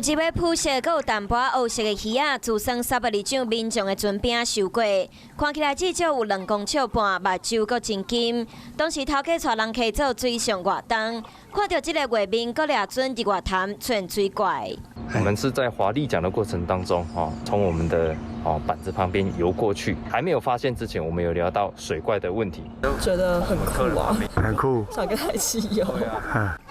一尾肤色，佮有淡薄黑色的鱼仔，自算32掌民众的船饼收过，看起来至少有2公尺半，目睭佮真金。当时头家带人客做水上活动，看到这个画面，佮掠船伫外潭出现水怪。我们是在划立桨的过程当中，从我们的板子旁边游过去，还没有发现之前，我们有聊到水怪的问题，觉得很酷啊，很酷，像个海汽油。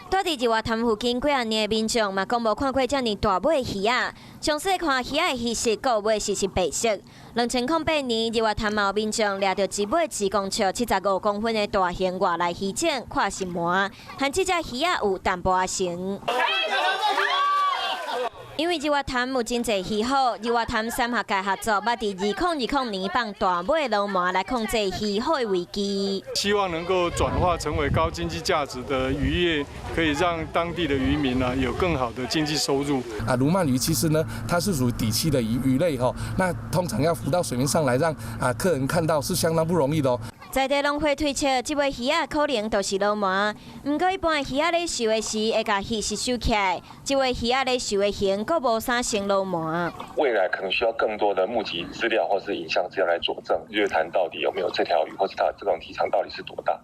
住伫日外潭附近几啊年的民众嘛，讲无看过遮尔大尾的鱼仔。详细看鱼仔的鱼色，佮尾是白色。2008年，日外潭有民众掠到一尾2公尺75公分的大型外来鱼种，看是满，和这只鱼仔有淡薄仔像。因为日外潭有真侪鱼好，日外潭3合会合作，捌伫2020年放大尾龙麻来控制鱼好的危机。希望能够转化成为高经济价值的渔业，可以让当地的渔民呢有更好的经济收入。鲈鳗鱼其实呢，它是属于底栖的鱼类哈，那通常要浮到水面上来让客人看到是相当不容易的哦。在地拢会推测，这尾鱼仔可能就是龙麻。不过一般鱼仔咧游的时，会甲鱼是收起来，这尾鱼仔咧游的形，佫无啥像龙麻。未来可能需要更多的目击资料或是影像资料来佐证日月潭到底有没有这条鱼，或是它这种体长到底是多大。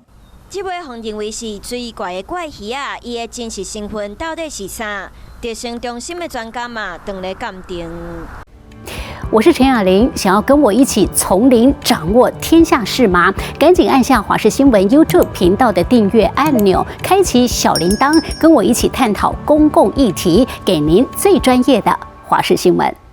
这尾互认为是水怪的怪鱼仔，伊的真实身份到底是啥？地生中心的专家嘛，等来鉴定。我是陈雅玲，想要跟我一起从零掌握天下事吗？赶紧按下华视新闻 YouTube 频道的订阅按钮，开启小铃铛，跟我一起探讨公共议题，给您最专业的华视新闻。